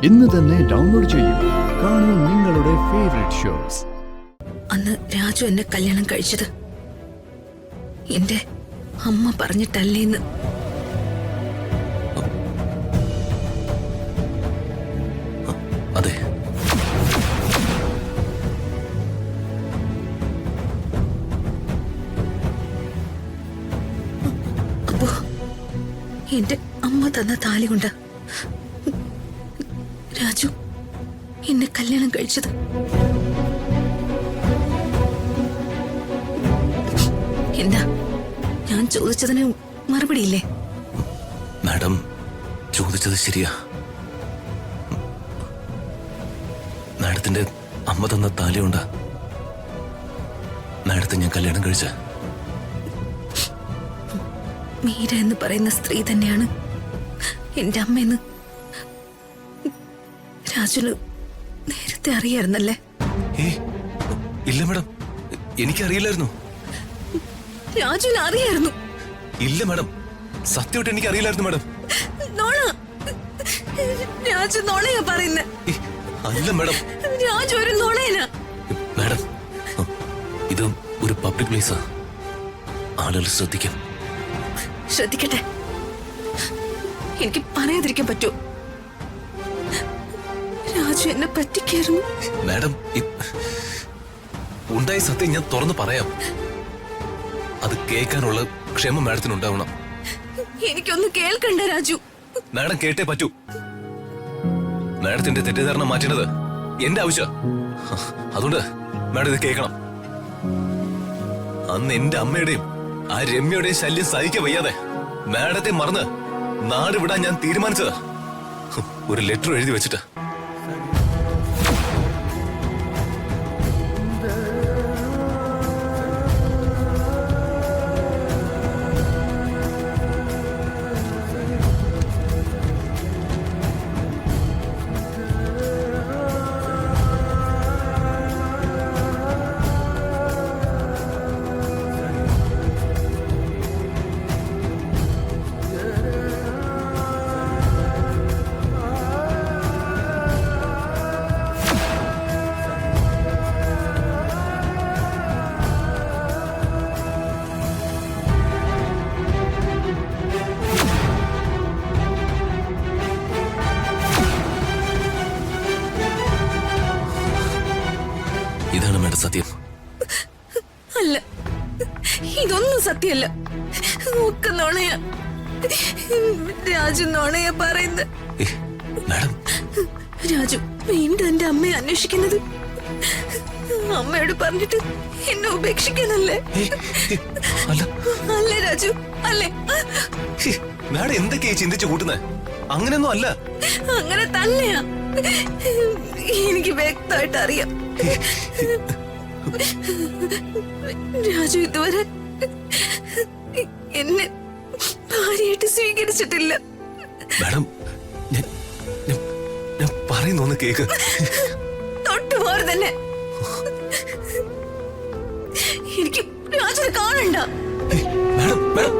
ഇന്ന് തന്നെ ഡൗൺലോഡ് ചെയ്യൂ. കാണൂ നിങ്ങളുടെ ഫേവറേറ്റ് ഷോസ്. അന്ന് രാജു എന്നെ കല്യാണം കഴിച്ചത് എന്റെ അമ്മ പറഞ്ഞിട്ടല്ലേന്ന്. അതെ, അപ്പോ എന്റെ അമ്മ തന്ന താലി കൊണ്ട് രാജു എന്നെ കല്യാണം കഴിച്ചത്. എന്താ ഞാൻ ചോദിച്ചതിന് മറുപടിയില്ലേ? മാഡം ചോദിച്ചത് ശരിയാ. മാഡത്തിന്റെ അമ്മ തന്ന താലിയുണ്ട് മാഡത്തെ ഞാൻ കല്യാണം കഴിച്ച. മീര എന്ന് പറയുന്ന സ്ത്രീ തന്നെയാണ് എന്റെ അമ്മയെന്ന് രാജുന് നേരത്തെ അറിയായിരുന്നല്ലേ? ഇല്ല മാഡം, എനിക്കറിയില്ലായിരുന്നു. രാജുന് അറിയായിരുന്നു? ഇല്ല മാഡം, സത്യമായിട്ട് എനിക്ക് അറിയില്ലായിരുന്നു മാഡം. നോണ, രാജു നോണയാ പറയുന്നേ. അല്ല മാഡം, രാജു ഒരു നോണയനാ. മാഡം, ഇത് ഒരു പബ്ലിക് പ്ലേസാ, ആളുകൾ ശ്രദ്ധിക്കും. ശ്രദ്ധിക്കട്ടെ, എനിക്ക് പറയാതിരിക്കാൻ പറ്റൂ. രാജു എന്നെ പറ്റിക്കായിരുന്നു. മാഡം, ഉണ്ടായ സത്യം ഞാൻ തുറന്നു പറയാം. അത് കേൾക്കാനുള്ള ക്ഷമ മാഡത്തിന് ഉണ്ടാവണം. എനിക്കൊന്ന് കേൾക്കണ്ട രാജു. മാഡം കേട്ടേ പറ്റൂ. മാഡത്തിന്റെ തെറ്റിദ്ധാരണ മാറ്റേണ്ടത് എന്റെ ആവശ്യം. അതുകൊണ്ട് മാഡം ഇത് കേൾക്കണം. അന്ന് എന്റെ അമ്മയുടെയും ആ രമ്യയുടെയും ശല്യം സഹിക്കാൻ വയ്യാതെ മാഡത്തെ മറന്ന് നാട് വിടാൻ ഞാൻ തീരുമാനിച്ചതാ. ഒരു ലെറ്റർ എഴുതി വെച്ചിട്ട്. ഇതാണ് മാഡം സത്യം. അല്ല, ഇതൊന്നും സത്യമല്ല. ഒക്കെ നോണയാ. രാജു നോണയാ പറയുന്നത്. മാഡം, രാജു വീണ്ടും എന്റെ അമ്മയെ അന്വേഷിക്കുന്നത് അമ്മയോട് പറഞ്ഞിട്ട് എന്നെ ഉപേക്ഷിക്കാനല്ലേ? അല്ലേ രാജു, അല്ലേ? മാഡം എന്തൊക്കെയാ ചിന്തിച്ചു കൂട്ടുന്നത്? അങ്ങനെയൊന്നും അല്ല. അങ്ങനെ തന്നെയാ, എനിക്ക് വ്യക്തമായിട്ട് അറിയാം. രാജു ഇതുവരെ എന്നെ ഭാര്യയായിട്ട് സ്വീകരിച്ചിട്ടില്ല. മാഡം, ഞാൻ പറയുന്നൊന്ന് കേക്ക്. തൊട്ടുപോരെ തന്നെ. എനിക്ക് രാജുനെ കാണണ്ട. Madam, madam,